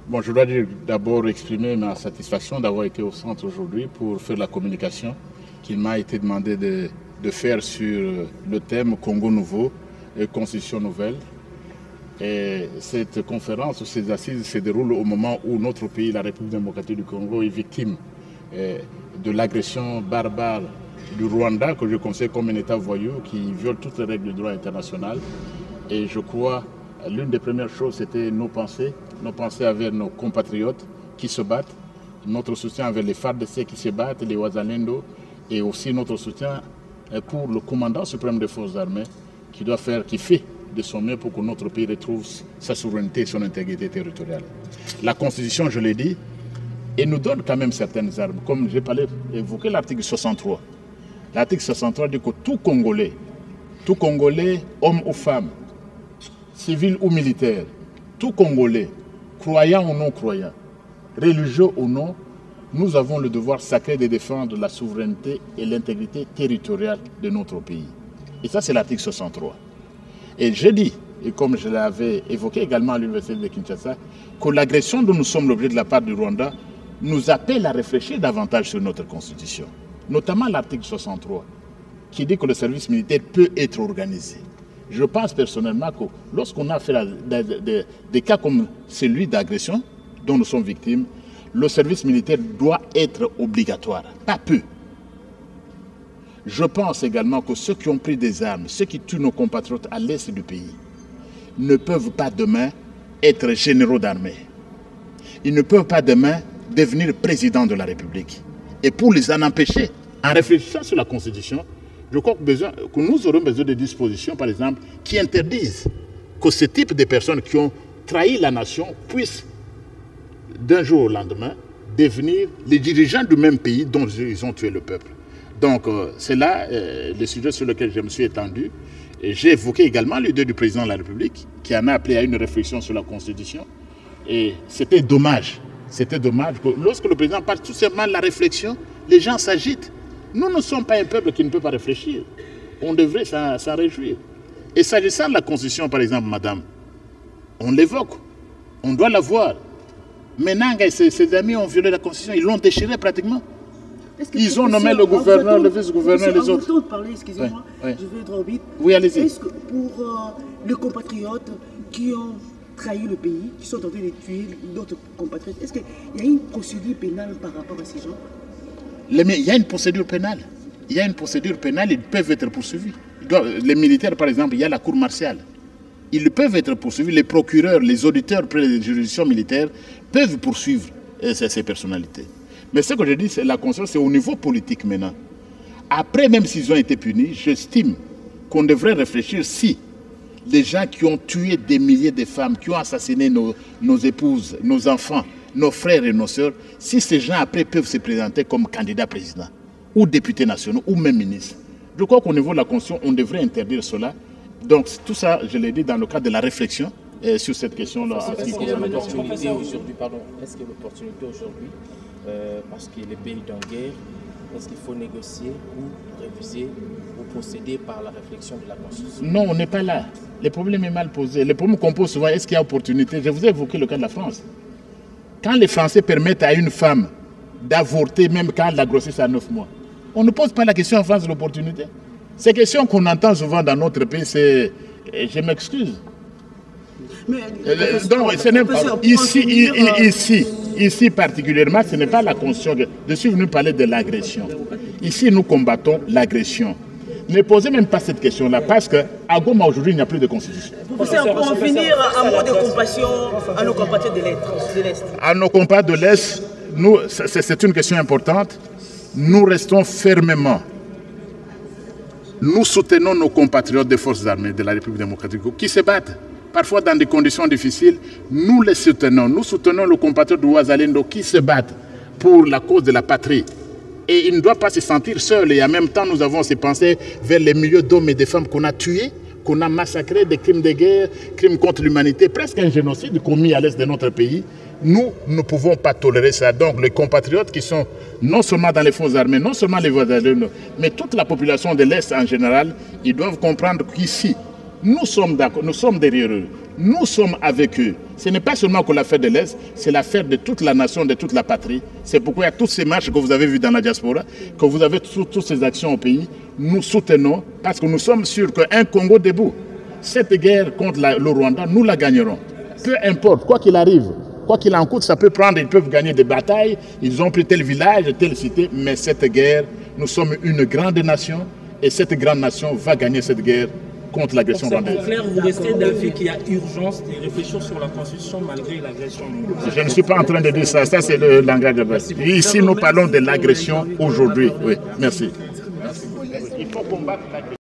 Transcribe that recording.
Bon, je dois d'abord exprimer ma satisfaction d'avoir été au centre aujourd'hui pour faire la communication qu'il m'a été demandé de faire sur le thème Congo nouveau et Constitution nouvelle. Et cette conférence ou ces assises se déroulent au moment où notre pays, la République démocratique du Congo, est victime de l'agression barbare du Rwanda, que je considère comme un État voyou qui viole toutes les règles du droit international. Et je crois l'une des premières choses, c'était nos pensées envers nos compatriotes qui se battent, notre soutien envers les FARDC qui se battent, les Wazalendo, et aussi notre soutien pour le commandant suprême des forces armées qui fait de son mieux pour que notre pays retrouve sa souveraineté et son intégrité territoriale. La Constitution, je l'ai dit, elle nous donne quand même certaines armes, comme j'ai évoqué l'article 63. L'article 63 dit que tout Congolais, homme ou femme, civil ou militaire, tout Congolais, croyant ou non croyant, religieux ou non, nous avons le devoir sacré de défendre la souveraineté et l'intégrité territoriale de notre pays. Et ça, c'est l'article 63. Et j'ai dit, et comme je l'avais évoqué également à l'Université de Kinshasa, que l'agression dont nous sommes l'objet de la part du Rwanda nous appelle à réfléchir davantage sur notre Constitution, notamment l'article 63, qui dit que le service militaire peut être organisé. Je pense personnellement que lorsqu'on a fait des cas comme celui d'agression dont nous sommes victimes, le service militaire doit être obligatoire, pas peu. Je pense également que ceux qui ont pris des armes, ceux qui tuent nos compatriotes à l'est du pays, ne peuvent pas demain être généraux d'armée. Ils ne peuvent pas demain devenir président de la République. Et pour les en empêcher, en réfléchissant sur la Constitution, je crois que nous aurons besoin de dispositions, par exemple, qui interdisent que ce type de personnes qui ont trahi la nation puissent, d'un jour au lendemain, devenir les dirigeants du même pays dont ils ont tué le peuple. Donc, c'est là le sujet sur lequel je me suis étendu. J'ai évoqué également l'idée du président de la République, qui en a appelé à une réflexion sur la Constitution. Et c'était dommage. C'était dommage que lorsque le président parle tout simplement de la réflexion, les gens s'agitent. Nous ne sommes pas un peuple qui ne peut pas réfléchir. On devrait s'en réjouir. Et s'agissant de la Constitution, par exemple, madame, on l'évoque. On doit la voir. Maintenant, ses amis ont violé la Constitution. Ils l'ont déchirée pratiquement. Ils ont nommé le gouverneur, le vice-gouverneur et les autres. Parler, excusez-moi, oui. Je vais droit au but. Oui, allez-y. Est-ce que pour les compatriotes qui ont trahi le pays, qui sont tentés de tuer d'autres compatriotes, est-ce qu'il y a une procédure pénale par rapport à ces gens? Il y a une procédure pénale. Il y a une procédure pénale, ils peuvent être poursuivis. Les militaires, par exemple, il y a la cour martiale. Ils peuvent être poursuivis. Les procureurs, les auditeurs près des juridictions militaires peuvent poursuivre ces personnalités. Mais ce que je dis, c'est la conscience, c'est au niveau politique maintenant. Après, même s'ils ont été punis, j'estime qu'on devrait réfléchir si les gens qui ont tué des milliers de femmes, qui ont assassiné nos épouses, nos enfants, nos frères et nos sœurs, si ces gens après peuvent se présenter comme candidats présidents, ou députés nationaux, ou même ministres. Je crois qu'au niveau de la Constitution, on devrait interdire cela. Donc tout ça, je l'ai dit dans le cadre de la réflexion sur cette question-là. Est-ce qu'il y a l'opportunité aujourd'hui, parce que les pays en guerre, est-ce qu'il faut négocier ou réviser ou procéder par la réflexion de la Constitution? Non, on n'est pas là. Le problème est mal posé. Le problème qu'on pose souvent, est-ce qu'il y a opportunité? Je vous ai évoqué le cas de la France. Quand les Français permettent à une femme d'avorter, même quand la grossesse a 9 mois, on ne pose pas la question en France de l'opportunité. Ces questions qu'on entend souvent dans notre pays, c'est... Je m'excuse. Donc, ce n'est pas... Ici particulièrement, ce n'est pas la Constitution. Je suis venu parler de l'agression. Ici, nous combattons l'agression. Ne posez même pas cette question-là, parce qu'à Goma, aujourd'hui, il n'y a plus de Constitution. Professeur, pour en finir, un mot de compassion à nos compatriotes de l'Est. À nos compatriotes de l'Est, c'est une question importante. Nous restons fermement. Nous soutenons nos compatriotes des forces armées de la République démocratique qui se battent, parfois dans des conditions difficiles. Nous les soutenons. Nous soutenons nos compatriotes de Wazalendo qui se battent pour la cause de la patrie. Et il ne doit pas se sentir seul. Et en même temps, nous avons ces pensées vers les milliers d'hommes et de femmes qu'on a tués, qu'on a massacrés, des crimes de guerre, crimes contre l'humanité, presque un génocide commis à l'est de notre pays. Nous ne pouvons pas tolérer ça. Donc les compatriotes qui sont non seulement dans les forces armées, non seulement les Wazalendo, mais toute la population de l'Est en général, ils doivent comprendre qu'ici, nous sommes d'accord, nous sommes derrière eux. Nous sommes avec eux. Ce n'est pas seulement que l'affaire de l'Est, c'est l'affaire de toute la nation, de toute la patrie. C'est pourquoi il y a toutes ces marches que vous avez vues dans la diaspora, que vous avez toutes ces actions au pays. Nous soutenons parce que nous sommes sûrs qu'un Congo debout, cette guerre contre le Rwanda, nous la gagnerons. Peu importe, quoi qu'il arrive, quoi qu'il en coûte, ça peut prendre, ils peuvent gagner des batailles, ils ont pris tel village, telle cité, mais cette guerre, nous sommes une grande nation et cette grande nation va gagner cette guerre contre l'agression rwandaise. C'est clair, vous restez d'avis qu'il y a urgence de réfléchir sur la Constitution malgré l'agression. Je ne suis pas en train de dire ça, ça c'est le langage de base. Ici, nous parlons de l'agression aujourd'hui. Oui, merci. Il faut combattre l'agression.